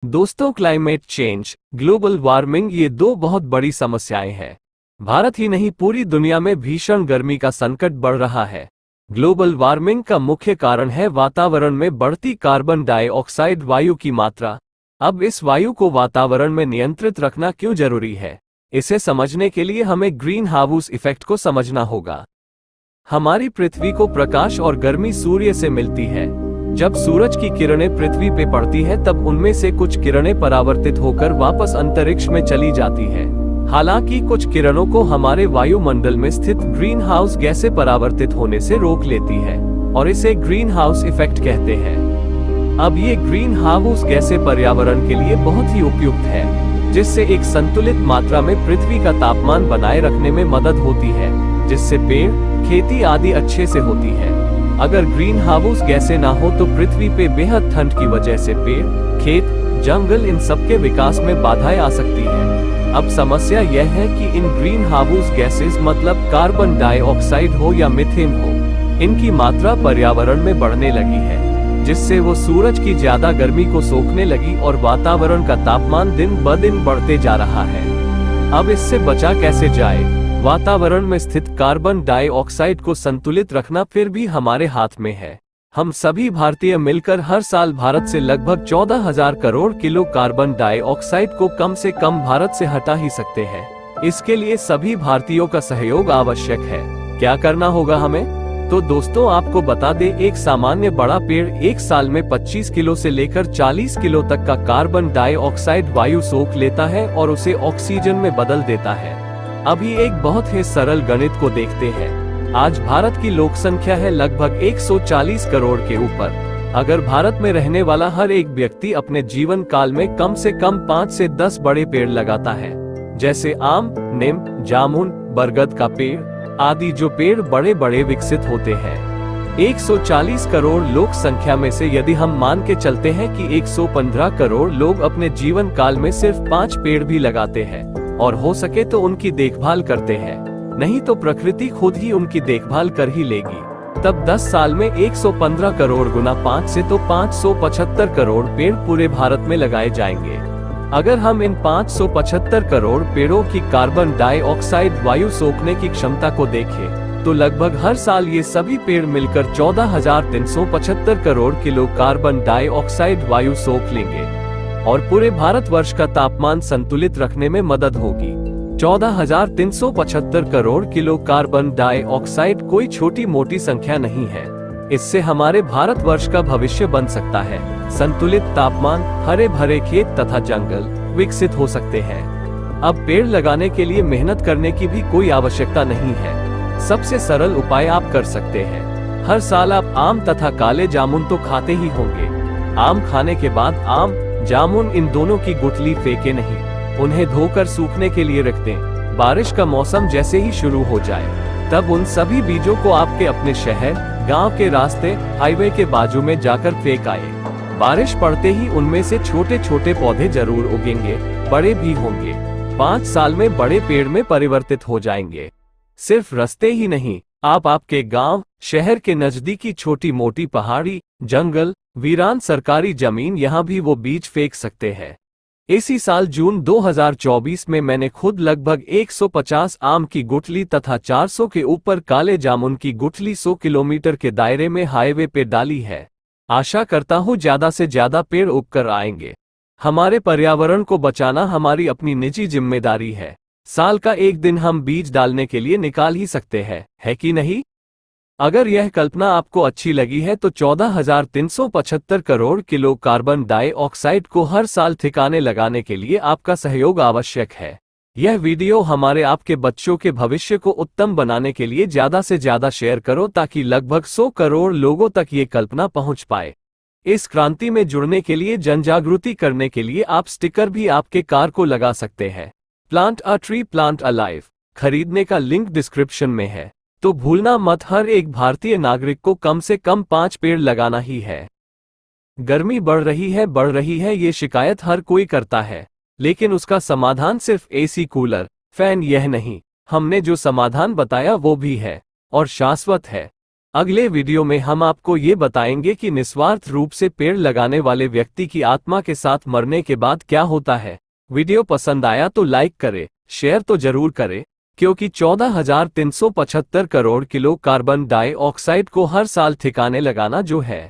दोस्तों, climate change, global warming ये दो बहुत बड़ी समस्याएं हैं। भारत ही नहीं, पूरी दुनिया में भीषण गर्मी का संकट बढ़ रहा है। ग्लोबल वार्मिंग का मुख्य कारण है वातावरण में बढ़ती कार्बन डाइऑक्साइड वायु की मात्रा। अब इस वायु को वातावरण में नियंत्रित रखना क्यों जरूरी है, इसे समझने के लिए हमें ग्रीन हाउस इफेक्ट को समझना होगा। हमारी पृथ्वी को प्रकाश और गर्मी सूर्य से मिलती है। जब सूरज की किरणें पृथ्वी पे पड़ती है तब उनमें से कुछ किरणें परावर्तित होकर वापस अंतरिक्ष में चली जाती है। हालांकि कुछ किरणों को हमारे वायुमंडल में स्थित ग्रीन हाउस गैसें परावर्तित होने से रोक लेती है और इसे ग्रीन हाउस इफेक्ट कहते हैं। अब ये ग्रीन हाउस गैसें पर्यावरण के लिए बहुत ही उपयुक्त है, जिससे एक संतुलित मात्रा में पृथ्वी का तापमान बनाए रखने में मदद होती है, जिससे पेड़, खेती आदि अच्छे से होती है। अगर ग्रीन हाउस गैसें ना हो तो पृथ्वी पे बेहद ठंड की वजह से पेड़, खेत, जंगल इन सबके विकास में बाधाएं आ सकती है। अब समस्या यह है कि इन ग्रीन हाउस गैसेस मतलब कार्बन डाइऑक्साइड हो या मीथेन हो, इनकी मात्रा पर्यावरण में बढ़ने लगी है, जिससे वो सूरज की ज्यादा गर्मी को सोखने लगी और वातावरण का तापमान दिन ब दिन बढ़ते जा रहा है। अब इससे बचा कैसे जाए? वातावरण में स्थित कार्बन डाइऑक्साइड को संतुलित रखना फिर भी हमारे हाथ में है। हम सभी भारतीय मिलकर हर साल भारत से लगभग 14,000 करोड़ किलो कार्बन डाइऑक्साइड को कम से कम भारत से हटा ही सकते हैं। इसके लिए सभी भारतीयों का सहयोग आवश्यक है। क्या करना होगा हमें? तो दोस्तों, आपको बता दें, एक सामान्य बड़ा पेड़ एक साल में 25 किलो से लेकर 40 किलो तक का कार्बन डाइऑक्साइड वायु सोख लेता है और उसे ऑक्सीजन में बदल देता है। अभी एक बहुत ही सरल गणित को देखते हैं। आज भारत की लोक संख्या है लगभग 140 करोड़ के ऊपर। अगर भारत में रहने वाला हर एक व्यक्ति अपने जीवन काल में कम से कम 5 से 10 बड़े पेड़ लगाता है, जैसे आम, नीम, जामुन, बरगद का पेड़ आदि, जो पेड़ बड़े बड़े विकसित होते हैं। 140 करोड़ लोक संख्या में से यदि हम मान के चलते हैं कि 115 करोड़ लोग अपने जीवन काल में सिर्फ 5 पेड़ भी लगाते हैं और हो सके तो उनकी देखभाल करते हैं, नहीं तो प्रकृति खुद ही उनकी देखभाल कर ही लेगी, तब 10 साल में 115 करोड़ गुना 5 से तो 575 करोड़ पेड़ पूरे भारत में लगाए जाएंगे। अगर हम इन 575 करोड़ पेड़ों की कार्बन डाइऑक्साइड वायु सोखने की क्षमता को देखें तो लगभग हर साल ये सभी पेड़ मिलकर 14,375 करोड़ किलो कार्बन डाइऑक्साइड वायु सोख लेंगे और पूरे भारतवर्ष का तापमान संतुलित रखने में मदद होगी। 14,375 करोड़ किलो कार्बन डाइऑक्साइड कोई छोटी मोटी संख्या नहीं है। इससे हमारे भारतवर्ष का भविष्य बन सकता है। संतुलित तापमान, हरे भरे खेत तथा जंगल विकसित हो सकते हैं। अब पेड़ लगाने के लिए मेहनत करने की भी कोई आवश्यकता नहीं है। सबसे सरल उपाय आप कर सकते हैं। हर साल आप आम तथा काले जामुन तो खाते ही होंगे। आम खाने के बाद आम, जामुन इन दोनों की गुठली फेंके नहीं, उन्हें धोकर सूखने के लिए रख दें। बारिश का मौसम जैसे ही शुरू हो जाए तब उन सभी बीजों को आपके अपने शहर, गांव के रास्ते, हाईवे के बाजू में जाकर फेंक आए। बारिश पड़ते ही उनमें से छोटे छोटे पौधे जरूर उगेंगे, बड़े भी होंगे। 5 साल में बड़े पेड़ में परिवर्तित हो जाएंगे। सिर्फ रास्ते ही नहीं, आप आपके गांव, शहर के नजदीकी छोटी मोटी पहाड़ी, जंगल, वीरान सरकारी जमीन, यहाँ भी वो बीज फेंक सकते हैं। इसी साल जून 2024 में मैंने खुद लगभग 150 आम की गुठली तथा 400 के ऊपर काले जामुन की गुठली 100 किलोमीटर के दायरे में हाईवे पे डाली है। आशा करता हूँ ज्यादा से ज्यादा पेड़ उगकर आएंगे। हमारे पर्यावरण को बचाना हमारी अपनी निजी जिम्मेदारी है। साल का एक दिन हम बीज डालने के लिए निकाल ही सकते हैं, है कि नहीं? अगर यह कल्पना आपको अच्छी लगी है तो 14,375 करोड़ किलो कार्बन डाइऑक्साइड को हर साल ठिकाने लगाने के लिए आपका सहयोग आवश्यक है। यह वीडियो हमारे आपके बच्चों के भविष्य को उत्तम बनाने के लिए ज्यादा से ज्यादा शेयर करो ताकि लगभग 100 करोड़ लोगों तक ये कल्पना पहुंच पाए। इस क्रांति में जुड़ने के लिए, जनजागृति करने के लिए आप स्टिकर भी आपके कार को लगा सकते हैं। Plant a tree, plant a life खरीदने का लिंक डिस्क्रिप्शन में है, तो भूलना मत। हर एक भारतीय नागरिक को कम से कम 5 पेड़ लगाना ही है। गर्मी बढ़ रही है ये शिकायत हर कोई करता है, लेकिन उसका समाधान सिर्फ एसी, कूलर, फैन यह नहीं। हमने जो समाधान बताया वो भी है और शाश्वत है। अगले वीडियो में हम आपको ये बताएंगे कि निस्वार्थ रूप से पेड़ लगाने वाले व्यक्ति की आत्मा के साथ मरने के बाद क्या होता है। वीडियो पसंद आया तो लाइक करें, शेयर तो जरूर करें, क्योंकि 14,375 करोड़ किलो कार्बन डाइऑक्साइड को हर साल ठिकाने लगाना जो है